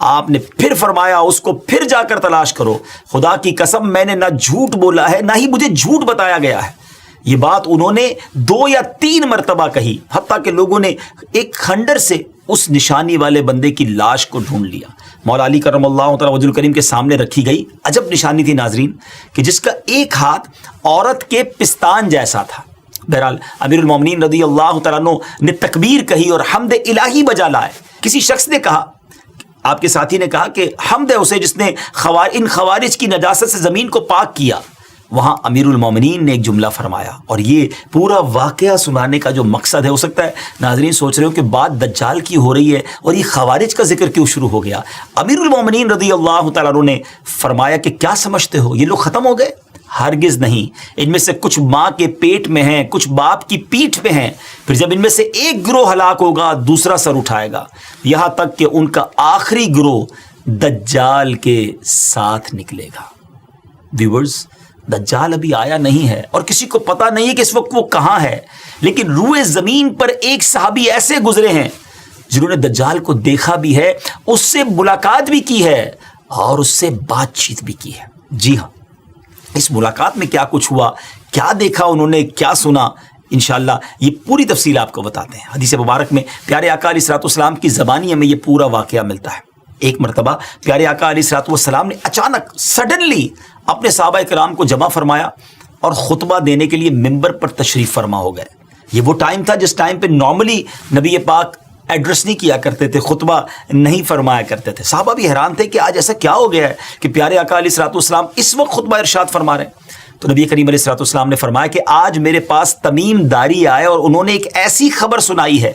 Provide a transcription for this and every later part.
آپ نے پھر فرمایا اس کو پھر جا کر تلاش کرو، خدا کی قسم میں نے نہ جھوٹ بولا ہے نہ ہی مجھے جھوٹ بتایا گیا ہے۔ یہ بات انہوں نے 2 یا 3 مرتبہ کہی، حتیٰ کہ لوگوں نے ایک خنڈر سے اس نشانی والے بندے کی لاش کو ڈھونڈ لیا۔ مولا علی کرم اللہ تعالی وجہ الکریم کے سامنے رکھی گئی عجب نشانی تھی ناظرین، کہ جس کا ایک ہاتھ عورت کے پستان جیسا تھا۔ بہرحال امیر المومنین رضی اللہ تعالیٰ عنہ نے تکبیر کہی اور حمد الہی بجا لائے۔ کسی شخص نے کہا، آپ کے ساتھی نے کہا کہ حمد ہے اسے جس نے ان خوارج کی نجاست سے زمین کو پاک کیا۔ وہاں امیر المومنین نے ایک جملہ فرمایا، اور یہ پورا واقعہ سنانے کا جو مقصد ہے، ہو سکتا ہے ناظرین سوچ رہے ہو کہ بات دجال کی ہو رہی ہے اور یہ خوارج کا ذکر کیوں شروع ہو گیا۔ امیر المومنین رضی اللہ تعالیٰ عنہ نے فرمایا کہ کیا سمجھتے ہو یہ لوگ ختم ہو گئے؟ ہرگز نہیں، ان میں سے کچھ ماں کے پیٹ میں ہیں، کچھ باپ کی پیٹھ پہ ہیں، پھر جب ان میں سے ایک گروہ ہلاک ہوگا دوسرا سر اٹھائے گا، یہاں تک کہ ان کا آخری گروہ دجال کے ساتھ نکلے گا۔ ویورز، دجال ابھی آیا نہیں ہے اور کسی کو پتا نہیں ہے کہ اس وقت وہ کہاں ہے، لیکن روئے زمین پر ایک صحابی ایسے گزرے ہیں جنہوں نے دجال کو دیکھا بھی ہے، اس سے ملاقات بھی کی ہے اور اس سے بات چیت بھی کی ہے۔ جی ہاں، اس ملاقات میں کیا کچھ ہوا، کیا دیکھا انہوں نے، کیا سنا، انشاءاللہ یہ پوری تفصیل آپ کو بتاتے ہیں۔ حدیث مبارک میں پیارے آقا علیہ الصلوۃ والسلام کی زبانی ہمیں یہ پورا واقعہ ملتا ہے۔ ایک مرتبہ پیارے آقا علیہ الصلوۃ والسلام نے اچانک سڈنلی اپنے صحابہ کرام کو جمع فرمایا اور خطبہ دینے کے لیے ممبر پر تشریف فرما ہو گئے۔ یہ وہ ٹائم تھا جس ٹائم پہ نارملی نبی پاک ایڈریس نہیں کیا کرتے تھے، خطبہ نہیں فرمایا کرتے تھے۔ صحابہ بھی حیران تھے کہ آج ایسا کیا ہو گیا ہے کہ پیارے آقا علیہ الصلوۃ والسلام اس وقت خطبہ ارشاد فرما رہے ہیں۔ تو نبی کریم علیہ الصلوۃ والسلام نے فرمایا کہ آج میرے پاس تمیم داری آئے اور انہوں نے ایک ایسی خبر سنائی ہے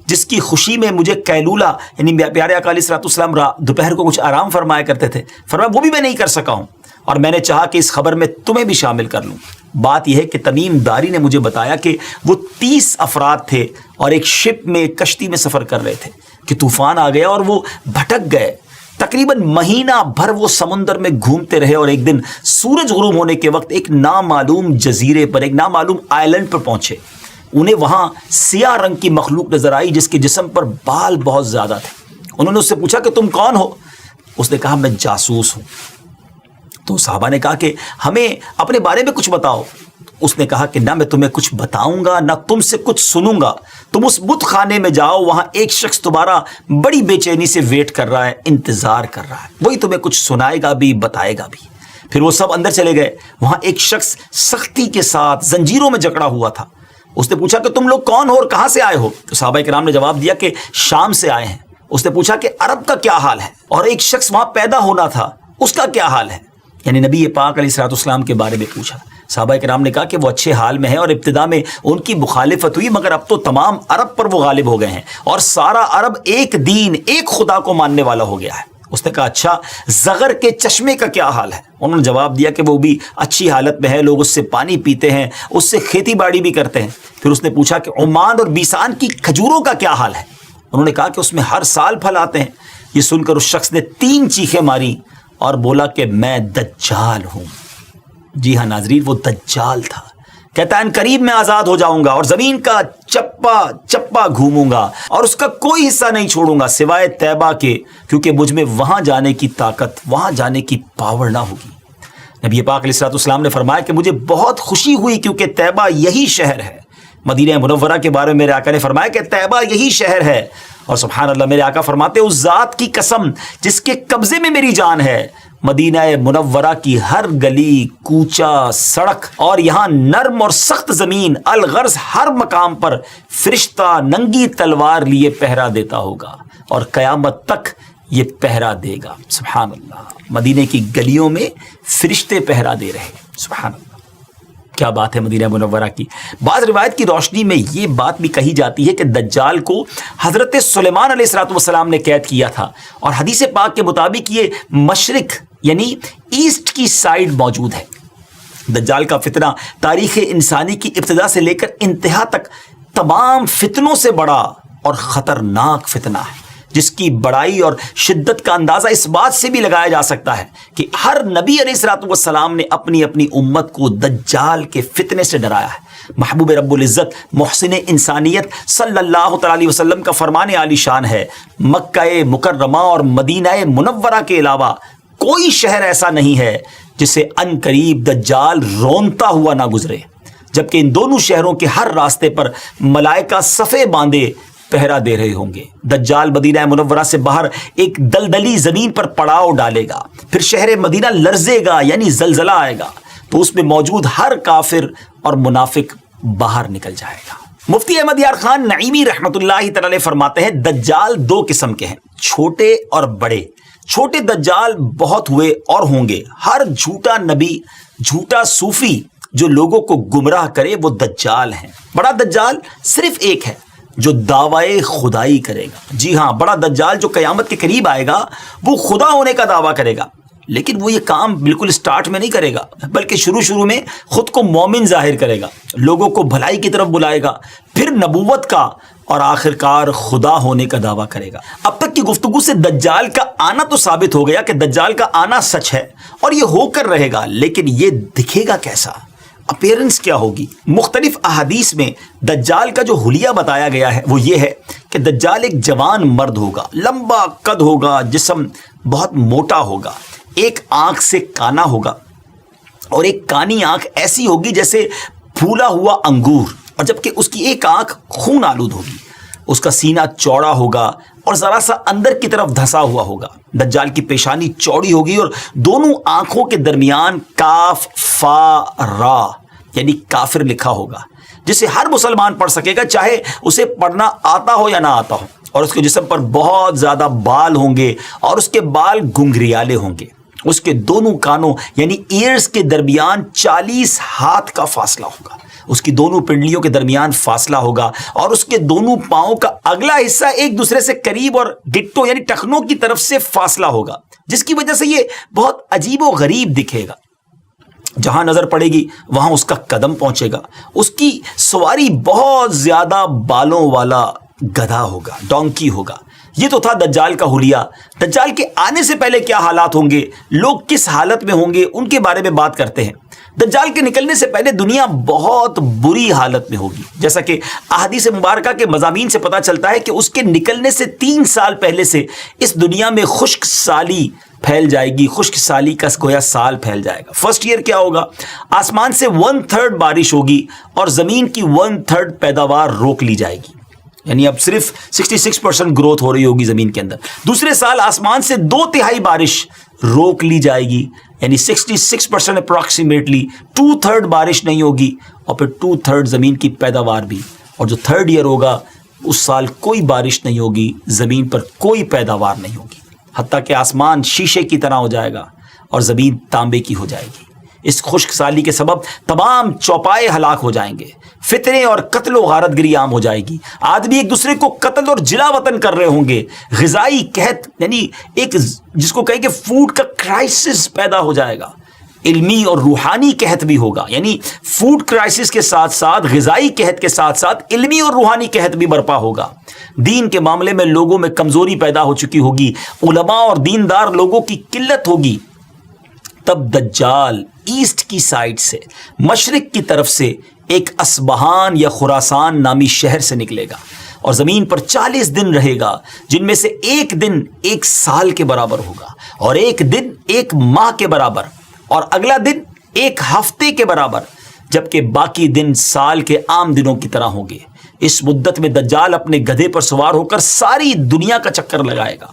جس کی خوشی میں مجھے قیلولہ، یعنی پیارے آقا علیہ الصلوۃ والسلام دوپہر کو کچھ آرام فرمایا کرتے تھے، فرمایا وہ بھی میں نہیں کر سکا ہوں، اور میں نے چاہا کہ اس خبر میں تمہیں بھی شامل کر لوں۔ بات یہ ہے کہ تمیم داری نے مجھے بتایا کہ وہ 30 افراد تھے اور ایک شپ میں، ایک کشتی میں سفر کر رہے تھے کہ طوفان آ گیا اور وہ بھٹک گئے۔ تقریباً مہینہ بھر وہ سمندر میں گھومتے رہے اور ایک دن سورج غروب ہونے کے وقت ایک نامعلوم جزیرے پر، ایک نامعلوم آئلینڈ پر پہنچے۔ انہیں وہاں سیاہ رنگ کی مخلوق نظر آئی جس کے جسم پر بال بہت زیادہ تھے۔ انہوں نے اس سے پوچھا کہ تم کون ہو؟ اس نے کہا میں جاسوس ہوں۔ تو صحابہ نے کہا کہ ہمیں اپنے بارے میں کچھ بتاؤ۔ اس نے کہا کہ نہ میں تمہیں کچھ بتاؤں گا نہ تم سے کچھ سنوں گا، تم اس بت خانے میں جاؤ، وہاں ایک شخص تمہارا بڑی بے چینی سے ویٹ کر رہا ہے، انتظار کر رہا ہے، وہی تمہیں کچھ سنائے گا بھی بتائے گا بھی۔ پھر وہ سب اندر چلے گئے۔ وہاں ایک شخص سختی کے ساتھ زنجیروں میں جکڑا ہوا تھا۔ اس نے پوچھا کہ تم لوگ کون ہو اور کہاں سے آئے ہو؟ تو صحابہ کرام نے جواب دیا کہ شام سے آئے ہیں۔ اس نے پوچھا کہ عرب کا کیا حال ہے؟ اور ایک شخص وہاں پیدا ہونا تھا، اس کا کیا حال ہے؟ یعنی نبی پاک علیہ الصلوۃ والسلام کے بارے میں پوچھا۔ صحابہ کرام نے کہا کہ وہ اچھے حال میں ہیں، اور ابتدا میں ان کی مخالفت ہوئی مگر اب تو تمام عرب پر وہ غالب ہو گئے ہیں اور سارا عرب ایک دین، ایک خدا کو ماننے والا ہو گیا ہے۔ اس نے کہا اچھا زغر کے چشمے کا کیا حال ہے؟ انہوں نے جواب دیا کہ وہ بھی اچھی حالت میں ہے، لوگ اس سے پانی پیتے ہیں، اس سے کھیتی باڑی بھی کرتے ہیں۔ پھر اس نے پوچھا کہ عمان اور بیسان کی کھجوروں کا کیا حال ہے؟ انہوں نے کہا کہ اس میں ہر سال پھل آتے ہیں۔ یہ سن کر اس شخص نے 3 چیخیں ماری اور بولا کہ میں دجال ہوں۔ جی ہاں ناظرین، وہ دجال تھا۔ کہتا ہے ان قریب میں آزاد ہو جاؤں گا اور زمین کا چپا چپا گھوموں گا اور اس کا کوئی حصہ نہیں چھوڑوں گا سوائے طیبہ کے، کیونکہ مجھ میں وہاں جانے کی طاقت، وہاں جانے کی پاور نہ ہوگی۔ نبی پاک علیہ الصلوۃ والسلام نے فرمایا کہ مجھے بہت خوشی ہوئی کیونکہ طیبہ یہی شہر ہے۔ مدینہ منورہ کے بارے میں میرے آقا نے فرمایا کہ طیبہ یہی شہر ہے، اور سبحان اللہ میرے آقا فرماتے اس ذات کی قسم جس کے قبضے میں میری جان ہے، مدینہ منورہ کی ہر گلی، کوچہ، سڑک اور یہاں نرم اور سخت زمین، الغرض ہر مقام پر فرشتہ ننگی تلوار لیے پہرا دیتا ہوگا اور قیامت تک یہ پہرا دے گا۔ سبحان اللہ، مدینہ کی گلیوں میں فرشتے پہرا دے رہے، سبحان اللہ، کیا بات ہے مدینہ منورہ کی۔ بعض روایت کی روشنی میں یہ بات بھی کہی جاتی ہے کہ دجال کو حضرت سلیمان علیہ الصلوۃ والسلام نے قید کیا تھا، اور حدیث پاک کے مطابق یہ مشرق یعنی ایسٹ کی سائیڈ موجود ہے۔ دجال کا فتنہ تاریخ انسانی کی ابتدا سے لے کر انتہا تک تمام فتنوں سے بڑا اور خطرناک فتنہ ہے، جس کی بڑائی اور شدت کا اندازہ اس بات سے بھی لگایا جا سکتا ہے کہ ہر نبی علیہ الصلوۃ والسلام نے اپنی اپنی امت کو دجال کے فتنے سے ڈرایا ہے۔ محبوب رب العزت محسن انسانیت صلی اللہ تعالی علیہ وسلم کا فرمان عالی شان ہے، مکہ مکرمہ اور مدینہ منورہ کے علاوہ کوئی شہر ایسا نہیں ہے جسے ان قریب دجال رونتا ہوا نہ گزرے، جبکہ ان دونوں شہروں کے ہر راستے پر ملائکہ صفے باندھے پہرا دے رہے ہوں گے۔ دجال مدینہ منورہ سے باہر ایک دلدلی زمین پر پڑاؤ ڈالے گا، پھر شہر مدینہ لرزے گا، یعنی زلزلہ آئے گا، تو اس میں موجود ہر کافر اور منافق باہر نکل جائے گا۔ مفتی احمد یار خان نعیمی رحمۃ اللہ تعالی علیہ فرماتے ہیں دجال دو قسم کے ہیں، چھوٹے اور بڑے۔ چھوٹے دجال بہت ہوئے اور ہوں گے، ہر جھوٹا نبی، جھوٹا صوفی جو لوگوں کو گمراہ کرے وہ دجال ہیں۔ بڑا دجال صرف ایک ہے جو دعوی خدائی کرے گا۔ جی ہاں، بڑا دجال جو قیامت کے قریب آئے گا وہ خدا ہونے کا دعویٰ کرے گا، لیکن وہ یہ کام بالکل سٹارٹ میں نہیں کرے گا، بلکہ شروع میں خود کو مومن ظاہر کرے گا، لوگوں کو بھلائی کی طرف بلائے گا، پھر نبوت کا اور آخرکار خدا ہونے کا دعویٰ کرے گا۔ اب تک کی گفتگو سے دجال کا آنا تو ثابت ہو گیا کہ دجال کا آنا سچ ہے اور یہ ہو کر رہے گا، لیکن یہ دکھے گا کیسا، اپیرنس کیا ہوگی؟ مختلف احادیث میں دجال کا جو حلیہ بتایا گیا ہے وہ یہ ہے کہ دجال ایک جوان مرد ہوگا، لمبا قد ہوگا، جسم بہت موٹا ہوگا، ایک آنکھ سے کانا ہوگا اور ایک کانی آنکھ ایسی ہوگی جیسے پھولا ہوا انگور، اور جبکہ اس کی ایک آنکھ خون آلود ہوگی۔ اس کا سینہ چوڑا ہوگا اور ذرا سا اندر کی طرف دھسا ہوا ہوگا۔ دجال کی پیشانی چوڑی ہوگی اور دونوں آنکھوں کے درمیان کاف فا را یعنی کافر لکھا ہوگا، جسے ہر مسلمان پڑھ سکے گا، چاہے اسے پڑھنا آتا ہو یا نہ آتا ہو۔ اور اس کے جسم پر بہت زیادہ بال ہوں گے اور اس کے بال گھنگریالے ہوں گے۔ اس کے دونوں کانوں یعنی ایئرز کے درمیان 40 ہاتھ کا فاصلہ ہوگا، اس کی دونوں پنڈلیوں کے درمیان فاصلہ ہوگا، اور اس کے دونوں پاؤں کا اگلا حصہ ایک دوسرے سے قریب اور ڈٹو یعنی ٹخنوں کی طرف سے فاصلہ ہوگا، جس کی وجہ سے یہ بہت عجیب و غریب دکھے گا۔ جہاں نظر پڑے گی وہاں اس کا قدم پہنچے گا۔ اس کی سواری بہت زیادہ بالوں والا گدھا ہوگا، ڈونکی ہوگا۔ یہ تو تھا دجال کا حلیہ۔ دجال کے آنے سے پہلے کیا حالات ہوں گے، لوگ کس حالت میں ہوں گے، ان کے بارے میں بات کرتے ہیں۔ دجال کے نکلنے سے پہلے دنیا بہت بری حالت میں ہوگی، جیسا کہ احادیث مبارکہ کے مضامین سے پتہ چلتا ہے کہ اس کے نکلنے سے 3 سال پہلے سے اس دنیا میں خشک سالی پھیل جائے گی، خشک سالی کا گویا سال پھیل جائے گا۔ فرسٹ ایئر کیا ہوگا؟ آسمان سے 1/3 بارش ہوگی اور زمین کی 1/3 پیداوار روک لی جائے گی، یعنی اب صرف 66% گروتھ ہو رہی ہوگی زمین کے اندر۔ دوسرے سال آسمان سے 2/3 بارش روک لی جائے گی، یعنی 66% اپروکسیمیٹلی 2/3 بارش نہیں ہوگی، اور پھر 2/3 زمین کی پیداوار بھی۔ اور جو 3rd ایئر ہوگا اس سال کوئی بارش نہیں ہوگی، زمین پر کوئی پیداوار نہیں ہوگی، حتیٰ کہ آسمان شیشے کی طرح ہو جائے گا اور زمین تانبے کی ہو جائے گی۔ اس خشک سالی کے سبب تمام چوپائے ہلاک ہو جائیں گے، فتنے اور قتل و غارت گری عام ہو جائے گی، آدمی ایک دوسرے کو قتل اور جلا وطن کر رہے ہوں گے، غذائی قحط یعنی ایک جس کو کہیں کہ فوڈ کا کرائسس پیدا ہو جائے گا، علمی اور روحانی قحط بھی ہوگا، یعنی فوڈ کرائسس کے ساتھ ساتھ غذائی قحط کے ساتھ ساتھ علمی اور روحانی قحط بھی برپا ہوگا۔ دین کے معاملے میں لوگوں میں کمزوری پیدا ہو چکی ہوگی، علماء اور دیندار لوگوں کی قلت ہوگی۔ تب دجال ایسٹ کی سائڈ سے، مشرق کی طرف سے ایک اصبہان یا خراسان نامی شہر سے نکلے گا اور زمین پر 40 دن رہے گا، جن میں سے ایک دن 1 سال کے برابر ہوگا، اور ایک دن 1 ماہ کے برابر، اور اگلا دن 1 ہفتے کے برابر، جبکہ باقی دن سال کے عام دنوں کی طرح ہوں گے۔ اس مدت میں دجال اپنے گدھے پر سوار ہو کر ساری دنیا کا چکر لگائے گا۔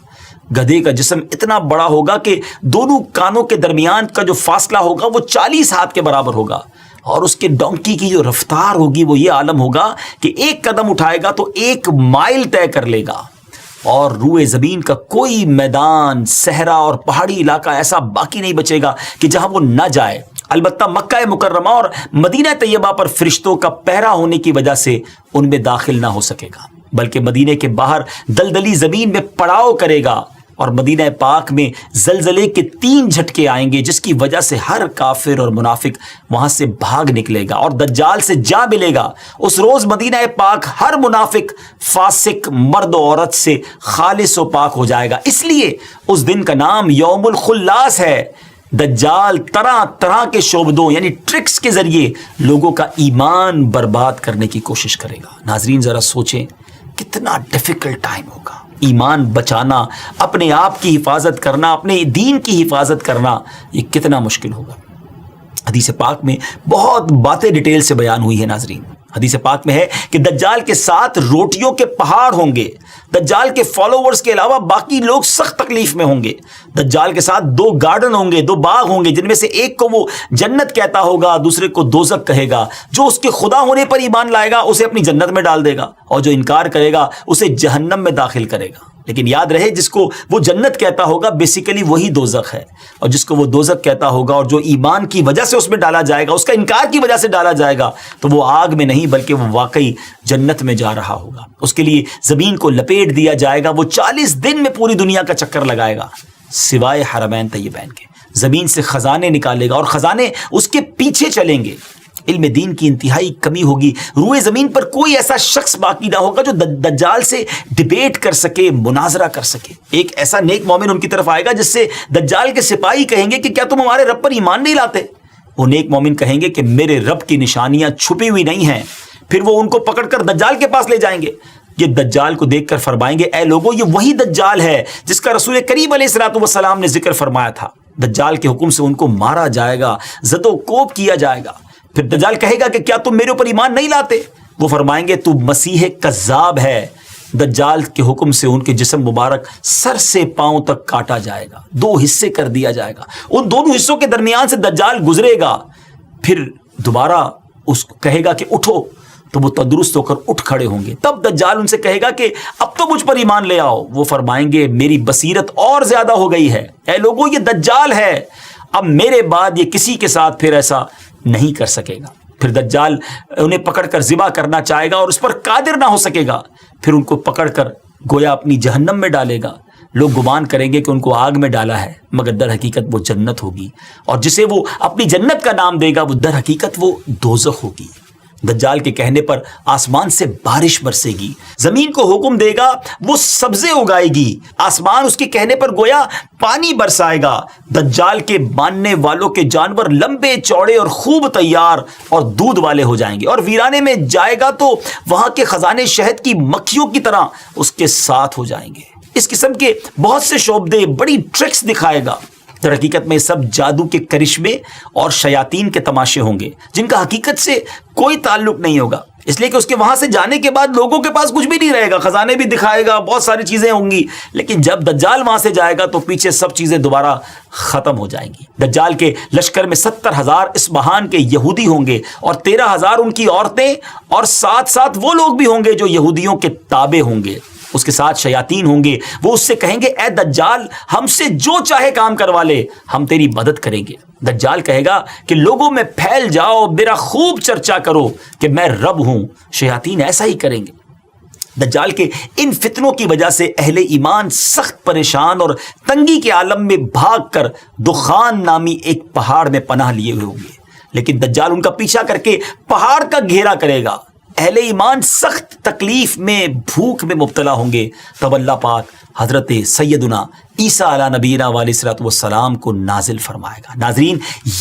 گدھے کا جسم اتنا بڑا ہوگا کہ دونوں کانوں کے درمیان کا جو فاصلہ ہوگا وہ 40 ہاتھ کے برابر ہوگا، اور اس کے ڈونکی کی جو رفتار ہوگی وہ یہ عالم ہوگا کہ 1 قدم اٹھائے گا تو 1 مائل طے کر لے گا، اور روئے زمین کا کوئی میدان، صحرا اور پہاڑی علاقہ ایسا باقی نہیں بچے گا کہ جہاں وہ نہ جائے۔ البتہ مکہ مکرمہ اور مدینہ طیبہ پر فرشتوں کا پہرا ہونے کی وجہ سے ان میں داخل نہ ہو سکے گا، بلکہ مدینے کے باہر دلدلی زمین میں پڑاؤ کرے گا، اور مدینہ پاک میں زلزلے کے 3 جھٹکے آئیں گے جس کی وجہ سے ہر کافر اور منافق وہاں سے بھاگ نکلے گا اور دجال سے جا ملے گا۔ اس روز مدینہ پاک ہر منافق، فاسق، مرد و عورت سے خالص و پاک ہو جائے گا۔ اس لیے اس دن کا نام یوم الخلاص ہے۔ دجال طرح طرح کے شعبدوں یعنی ٹرکس کے ذریعے لوگوں کا ایمان برباد کرنے کی کوشش کرے گا۔ ناظرین ذرا سوچیں کتنا ڈیفیکلٹ ٹائم ہوگا۔ ایمان بچانا، اپنے آپ کی حفاظت کرنا، اپنے دین کی حفاظت کرنا، یہ کتنا مشکل ہوگا۔ حدیث پاک میں بہت باتیں ڈیٹیل سے بیان ہوئی ہے ناظرین۔ حدیث پاک میں ہے کہ دجال کے ساتھ روٹیوں کے پہاڑ ہوں گے۔ دجال کے فالوورز کے علاوہ باقی لوگ سخت تکلیف میں ہوں گے۔ دجال کے ساتھ 2 گارڈن ہوں گے، 2 باغ ہوں گے، جن میں سے ایک کو وہ جنت کہتا ہوگا، دوسرے کو دوزخ کہے گا۔ جو اس کے خدا ہونے پر ایمان لائے گا اسے اپنی جنت میں ڈال دے گا، اور جو انکار کرے گا اسے جہنم میں داخل کرے گا۔ لیکن یاد رہے، جس کو وہ جنت کہتا ہوگا بیسیکلی وہی دوزخ ہے، اور جس کو وہ دوزخ کہتا ہوگا اور جو ایمان کی وجہ سے اس میں ڈالا جائے گا، اس کا انکار کی وجہ سے ڈالا جائے گا، تو وہ آگ میں نہیں بلکہ وہ واقعی جنت میں جا رہا ہوگا۔ اس کے لیے زمین کو لپیٹ دیا جائے گا، وہ 40 دن میں پوری دنیا کا چکر لگائے گا سوائے حرمین طیبین کے۔ زمین سے خزانے نکالے گا اور خزانے اس کے پیچھے چلیں گے۔ علم دین کی انتہائی کمی ہوگی۔ روئے زمین پر کوئی ایسا شخص باقی نہ ہوگا جو دجال سے ڈیبیٹ کر سکے، مناظرہ کر سکے۔ ایک ایسا نیک مومن ان کی طرف آئے گا جس سے دجال کے سپاہی کہیں گے کہ کیا تم ہمارے رب پر ایمان نہیں لاتے؟ وہ نیک مومن کہیں گے کہ میرے رب کی نشانیاں چھپی ہوئی نہیں ہیں۔ پھر وہ ان کو پکڑ کر دجال کے پاس لے جائیں گے۔ یہ دجال کو دیکھ کر فرمائیں گے، اے لوگوں، یہ وہی دجال ہے جس کا رسول کریم علیہ الصلوۃ والسلام نے ذکر فرمایا تھا۔ دجال کے حکم سے ان کو مارا جائے گا، زد و کوب کیا جائے گا۔ پھر دجال کہے گا کہ کیا تم میرے اوپر ایمان نہیں لاتے؟ وہ فرمائیں گے تو مسیح کذاب ہے۔ دجال کے حکم سے ان کے جسم مبارک سر سے پاؤں تک کاٹا جائے گا، 2 حصے کر دیا جائے گا۔ ان دونوں حصوں کے درمیان سے دجال گزرے گا، پھر دوبارہ اس کو کہے گا کہ اٹھو، تو وہ تندرست ہو کر اٹھ کھڑے ہوں گے۔ تب دجال ان سے کہے گا کہ اب تو مجھ پر ایمان لے آؤ۔ وہ فرمائیں گے میری بصیرت اور زیادہ ہو گئی ہے، اے لوگوں یہ دجال ہے، اب میرے بعد یہ کسی کے ساتھ پھر ایسا نہیں کر سکے گا۔ پھر دجال انہیں پکڑ کر ذبح کرنا چاہے گا اور اس پر قادر نہ ہو سکے گا، پھر ان کو پکڑ کر گویا اپنی جہنم میں ڈالے گا۔ لوگ گمان کریں گے کہ ان کو آگ میں ڈالا ہے، مگر در حقیقت وہ جنت ہوگی، اور جسے وہ اپنی جنت کا نام دے گا وہ در حقیقت وہ دوزخ ہوگی۔ دجال کے کہنے پر آسمان سے بارش برسے گی، زمین کو حکم دے گا وہ سبزے اگائے گی، آسمان اس کے کہنے پر گویا پانی برسائے گا۔ دجال کے ماننے والوں کے جانور لمبے چوڑے اور خوب تیار اور دودھ والے ہو جائیں گے، اور ویرانے میں جائے گا تو وہاں کے خزانے شہد کی مکھیوں کی طرح اس کے ساتھ ہو جائیں گے۔ اس قسم کے بہت سے شعبدے، بڑی ٹرکس دکھائے گا۔ در حقیقت میں سب جادو کے کرشمے اور شیاطین کے تماشے ہوں گے جن کا حقیقت سے کوئی تعلق نہیں ہوگا، اس لیے کہ اس کے وہاں سے جانے کے بعد لوگوں کے پاس کچھ بھی نہیں رہے گا۔ خزانے بھی دکھائے گا، بہت ساری چیزیں ہوں گی، لیکن جب دجال وہاں سے جائے گا تو پیچھے سب چیزیں دوبارہ ختم ہو جائیں گی۔ دجال کے لشکر میں 70,000 اصفہان کے یہودی ہوں گے، اور 13,000 ان کی عورتیں، اور ساتھ ساتھ وہ لوگ بھی ہوں گے جو یہودیوں کے تابع ہوں گے۔ اس کے ساتھ شیاطین ہوں گے، وہ اس سے کہیں گے اے دجال ہم سے جو چاہے کام کروا لے، ہم تیری مدد کریں گے۔ دجال کہے گا کہ لوگوں میں پھیل جاؤ، میرا خوب چرچا کرو کہ میں رب ہوں۔ شیاطین ایسا ہی کریں گے۔ دجال کے ان فتنوں کی وجہ سے اہل ایمان سخت پریشان اور تنگی کے عالم میں بھاگ کر دخان نامی ایک پہاڑ میں پناہ لیے ہوئے ہوں گے، لیکن دجال ان کا پیچھا کر کے پہاڑ کا گھیرا کرے گا۔ اہل ایمان سخت تکلیف میں، بھوک میں مبتلا ہوں گے، تب اللہ پاک حضرت سیدنا عیسیٰ علیہ نبینا علیہ الصلوۃ والسلام کو نازل فرمائے گا۔ ناظرین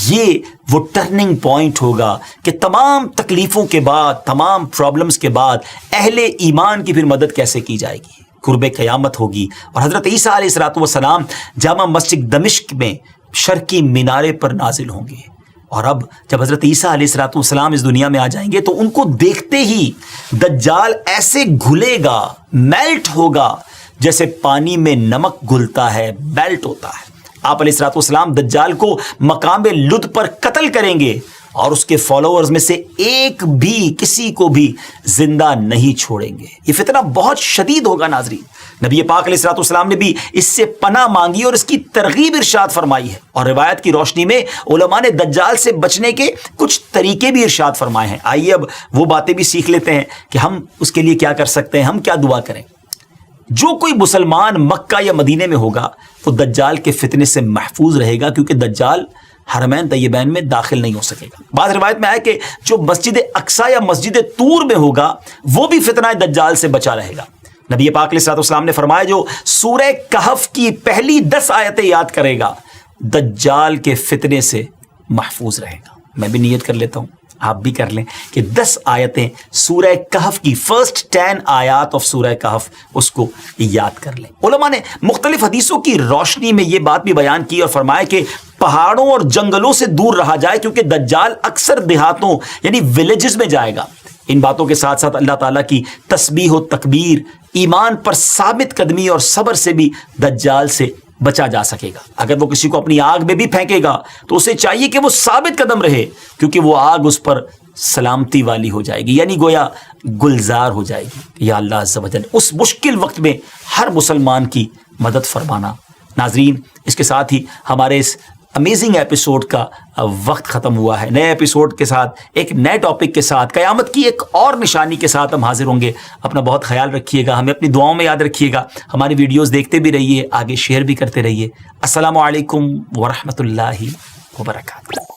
یہ وہ ٹرننگ پوائنٹ ہوگا کہ تمام تکلیفوں کے بعد، تمام پرابلمز کے بعد اہل ایمان کی پھر مدد کیسے کی جائے گی۔ قرب قیامت ہوگی اور حضرت عیسیٰ علیہ الصلوۃ والسلام جامع مسجد دمشق میں شرقی مینارے پر نازل ہوں گے، اور اب جب حضرت عیسیٰ علیہ الصلوۃ والسلام اس دنیا میں آ جائیں گے تو ان کو دیکھتے ہی دجال ایسے گھلے گا، میلٹ ہوگا، جیسے پانی میں نمک گھلتا ہے، میلٹ ہوتا ہے۔ آپ علیہ الصلوۃ والسلام دجال کو مقام لد پر قتل کریں گے، اور اس کے فالوورز میں سے ایک بھی کسی کو بھی زندہ نہیں چھوڑیں گے۔ یہ فتنہ بہت شدید ہوگا ناظرین۔ نبی پاک علیہ الصلوۃ والسلام نے بھی اس سے پناہ مانگی اور اس کی ترغیب ارشاد فرمائی ہے، اور روایت کی روشنی میں علماء نے دجال سے بچنے کے کچھ طریقے بھی ارشاد فرمائے ہیں۔ آئیے اب وہ باتیں بھی سیکھ لیتے ہیں کہ ہم اس کے لیے کیا کر سکتے ہیں، ہم کیا دعا کریں۔ جو کوئی مسلمان مکہ یا مدینے میں ہوگا وہ دجال کے فتنے سے محفوظ رہے گا، کیونکہ دجال حرمین طیبین میں داخل نہیں ہو سکے گا۔ بعض روایت میں آیا کہ جو مسجد اقصی یا مسجد طور میں ہوگا وہ بھی فتنہ دجال سے بچا رہے گا۔ نبی پاک علیہ الصلوۃ والسلام نے فرمایا جو سورہ کہف کی پہلی 10 آیتیں یاد کرے گا دجال کے فتنے سے محفوظ رہے گا۔ میں بھی نیت کر لیتا ہوں، آپ بھی کر لیں کہ 10 آیتیں سورہ کہف کی فرسٹ 10 آیات آف سورہ کہف اس کو یاد کر لیں۔ علماء نے مختلف حدیثوں کی روشنی میں یہ بات بھی بیان کی اور فرمایا کہ پہاڑوں اور جنگلوں سے دور رہا جائے، کیونکہ دجال اکثر دیہاتوں یعنی ولیجز میں جائے گا۔ ان باتوں کے ساتھ ساتھ اللہ تعالیٰ کی تسبیح و تکبیر، ایمان پر ثابت قدمی اور صبر سے بھی دجال سے بچا جا سکے گا۔ اگر وہ کسی کو اپنی آگ میں بھی پھینکے گا تو اسے چاہیے کہ وہ ثابت قدم رہے، کیونکہ وہ آگ اس پر سلامتی والی ہو جائے گی، یعنی گویا گلزار ہو جائے گی۔ یا اللہ عز و جل اس مشکل وقت میں ہر مسلمان کی مدد فرمانا۔ ناظرین، اس کے ساتھ ہی ہمارے اس امیزنگ ایپیسوڈ کا وقت ختم ہوا ہے۔ نئے ایپیسوڈ کے ساتھ، ایک نئے ٹاپک کے ساتھ، قیامت کی ایک اور نشانی کے ساتھ ہم حاضر ہوں گے۔ اپنا بہت خیال رکھیے گا، ہمیں اپنی دعاؤں میں یاد رکھیے گا، ہماری ویڈیوز دیکھتے بھی رہیے، آگے شیئر بھی کرتے رہیے۔ السلام علیکم ورحمۃ اللہ وبرکاتہ۔